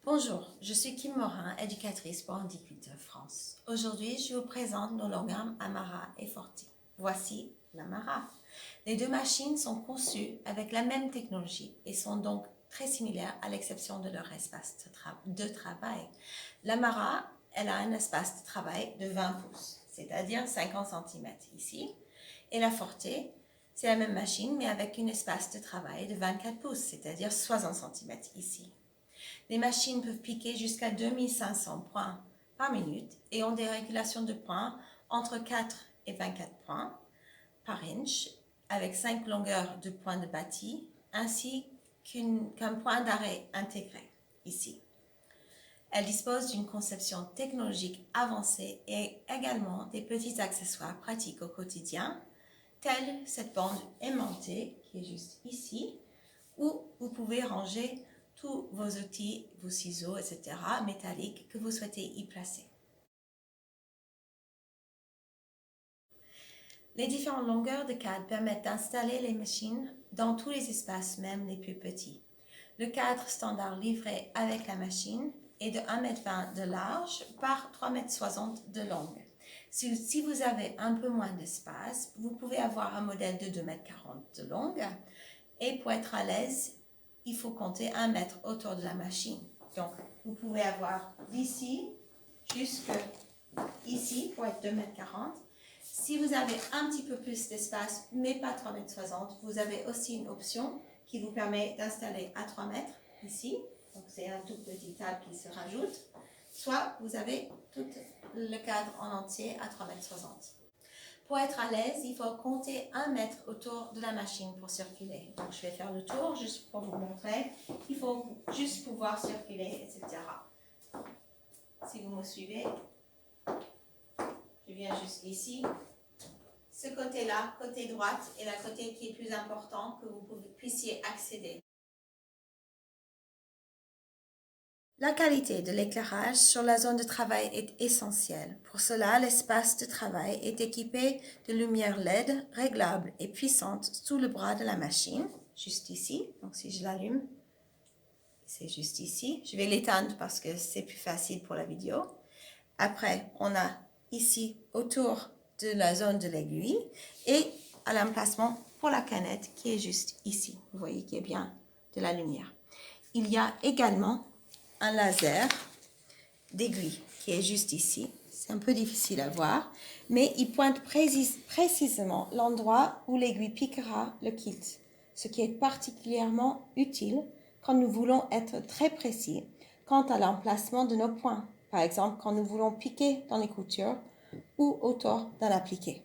Bonjour, je suis Kim Morin, éducatrice pour Handiculture France. Aujourd'hui, je vous présente nos longueurs Amara et Forti. Voici l'Amara. Les deux machines sont conçues avec la même technologie et sont donc très similaires à l'exception de leur espace de travail. L'Amara, elle a un espace de travail de 20 pouces, c'est-à-dire 50 cm ici. Et la Forte, c'est la même machine mais avec un espace de travail de 24 pouces, c'est-à-dire 60 cm ici. Les machines peuvent piquer jusqu'à 2500 points par minute et ont des régulations de points entre 4 et 24 points par inch avec 5 longueurs de points de bâti ainsi qu'un point d'arrêt intégré ici. Elle dispose d'une conception technologique avancée et également des petits accessoires pratiques au quotidien, tels cette bande aimantée qui est juste ici, où vous pouvez ranger tous vos outils, vos ciseaux, etc. métalliques que vous souhaitez y placer. Les différentes longueurs de cadre permettent d'installer les machines dans tous les espaces, même les plus petits. Le cadre standard livré avec la machine est de 1,20 m de large par 3,60 m de longue. Si vous avez un peu moins d'espace, vous pouvez avoir un modèle de 2,40 m de longue. Et pour être à l'aise, il faut compter 1 mètre autour de la machine. Donc, vous pouvez avoir d'ici jusqu'ici pour être 2,40 m. Si vous avez un petit peu plus d'espace, mais pas 3,60 m, vous avez aussi une option qui vous permet d'installer à 3 mètres ici. Donc, c'est un tout petit table qui se rajoute. Soit vous avez tout le cadre en entier à 3,60 m. Pour être à l'aise, il faut compter 1 mètre autour de la machine pour circuler. Donc, je vais faire le tour juste pour vous montrer. Il faut juste pouvoir circuler, etc. Si vous me suivez, je viens juste ici. Ce côté-là, côté droite, est la côté qui est plus important que vous puissiez accéder. La qualité de l'éclairage sur la zone de travail est essentielle. Pour cela, l'espace de travail est équipé de lumière LED réglable et puissante sous le bras de la machine, juste ici. Donc si je l'allume, c'est juste ici. Je vais l'éteindre parce que c'est plus facile pour la vidéo. Après, on a ici autour de la zone de l'aiguille et à l'emplacement pour la canette qui est juste ici. Vous voyez qu'il y a bien de la lumière. Il y a également un laser d'aiguille qui est juste ici. C'est un peu difficile à voir, mais il pointe précisément l'endroit où l'aiguille piquera le kit, ce qui est particulièrement utile quand nous voulons être très précis quant à l'emplacement de nos points. Par exemple, quand nous voulons piquer dans les coutures ou autour d'un appliqué.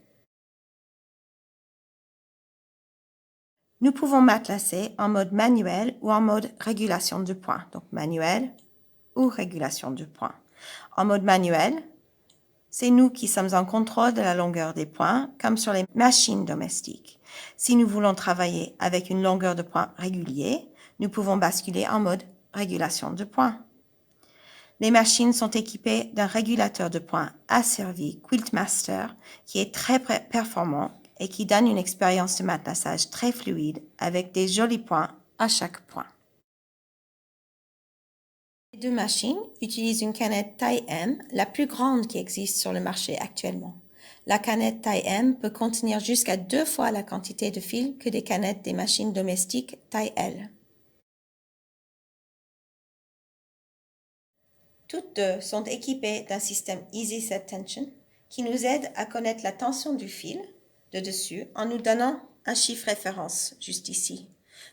Nous pouvons matelassser en mode manuel ou en mode régulation de points. Donc manuel ou régulation de points. En mode manuel, c'est nous qui sommes en contrôle de la longueur des points, comme sur les machines domestiques. Si nous voulons travailler avec une longueur de points régulier, nous pouvons basculer en mode régulation de points. Les machines sont équipées d'un régulateur de points asservi Quiltmaster qui est très performant et qui donne une expérience de matelassage très fluide avec des jolis points à chaque point. Les deux machines utilisent une canette taille M, la plus grande qui existe sur le marché actuellement. La canette taille M peut contenir jusqu'à 2 fois la quantité de fil que des canettes des machines domestiques taille L. Toutes deux sont équipées d'un système Easy Set Tension qui nous aide à connaître la tension du fil de dessus en nous donnant un chiffre référence juste ici.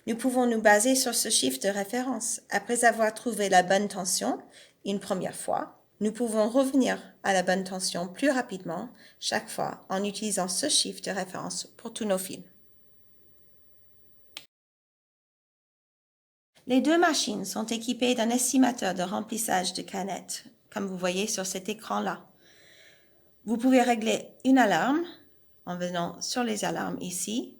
Nous pouvons nous baser sur ce chiffre de référence. Après avoir trouvé la bonne tension une première fois, nous pouvons revenir à la bonne tension plus rapidement chaque fois en utilisant ce chiffre de référence pour tous nos fils. Les deux machines sont équipées d'un estimateur de remplissage de canettes, comme vous voyez sur cet écran-là. Vous pouvez régler une alarme en venant sur les alarmes ici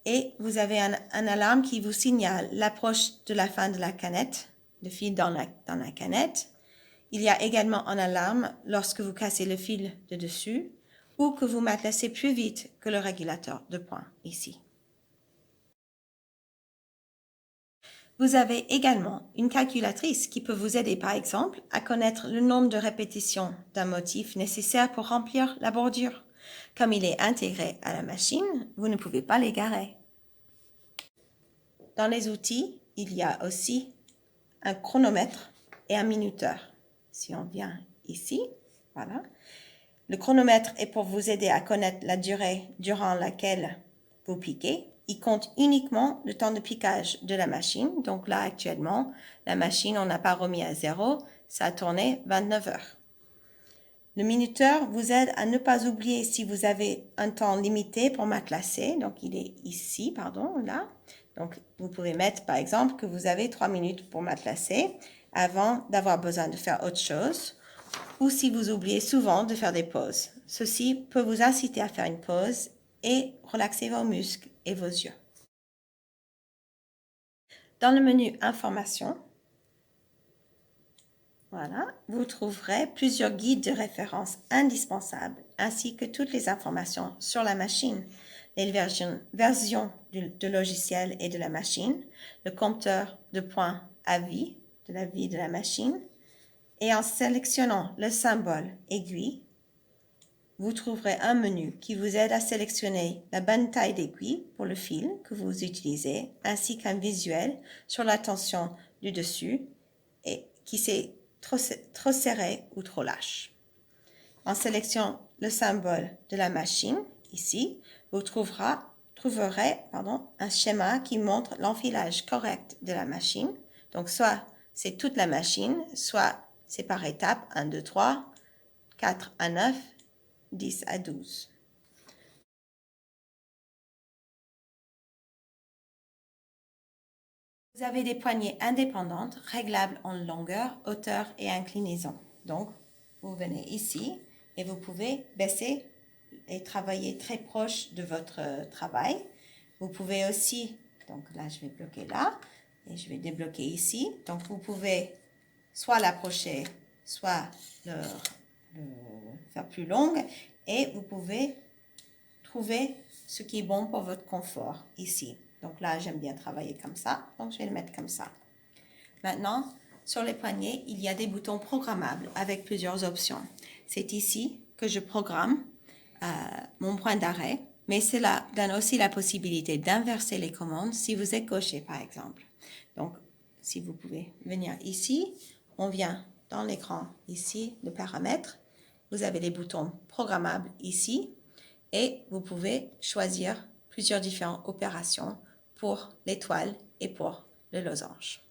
et vous avez un alarme qui vous signale l'approche de la fin de la canette, le fil dans la canette. Il y a également un alarme lorsque vous cassez le fil de dessus ou que vous matelassez plus vite que le régulateur de points ici. Vous avez également une calculatrice qui peut vous aider par exemple à connaître le nombre de répétitions d'un motif nécessaire pour remplir la bordure. Comme il est intégré à la machine, vous ne pouvez pas l'égarer. Dans les outils, il y a aussi un chronomètre et un minuteur. Si on vient ici, voilà. Le chronomètre est pour vous aider à connaître la durée durant laquelle vous piquez. Il compte uniquement le temps de piquage de la machine. Donc là, actuellement, la machine, on n'a pas remis à 0. Ça a tourné 29 heures. Le minuteur vous aide à ne pas oublier si vous avez un temps limité pour matelassé. Donc, il est ici, pardon, là. Donc, vous pouvez mettre, par exemple, que vous avez 3 minutes pour matelassé avant d'avoir besoin de faire autre chose. Ou si vous oubliez souvent de faire des pauses. Ceci peut vous inciter à faire une pause et relaxer vos muscles et vos yeux. Dans le menu Informations, voilà, vous trouverez plusieurs guides de référence indispensables ainsi que toutes les informations sur la machine, les versions de logiciel et de la machine, le compteur de points à vie de la vie de la machine. Et en sélectionnant le symbole aiguille, vous trouverez un menu qui vous aide à sélectionner la bonne taille d'aiguille pour le fil que vous utilisez, ainsi qu'un visuel sur la tension du dessus et qui c'est trop serré ou trop lâche. En sélectionnant le symbole de la machine, ici, vous trouverez un schéma qui montre l'enfilage correct de la machine. Donc, soit c'est toute la machine, soit c'est par étapes 1, 2, 3, 4 à 9, 10 à 12. Vous avez des poignées indépendantes réglables en longueur, hauteur et inclinaison. Donc, vous venez ici et vous pouvez baisser et travailler très proche de votre travail. Vous pouvez aussi, donc là je vais bloquer là et je vais débloquer ici. Donc, vous pouvez soit l'approcher, soit le faire plus longue et vous pouvez trouver ce qui est bon pour votre confort ici. Donc là, j'aime bien travailler comme ça, donc je vais le mettre comme ça. Maintenant, sur les poignets, il y a des boutons programmables avec plusieurs options. C'est ici que je programme mon point d'arrêt, mais cela donne aussi la possibilité d'inverser les commandes si vous êtes gaucher, par exemple. Donc, si vous pouvez venir ici, on vient dans l'écran ici, le paramètre. Vous avez les boutons programmables ici et vous pouvez choisir plusieurs différentes opérations pour l'étoile et pour le losange.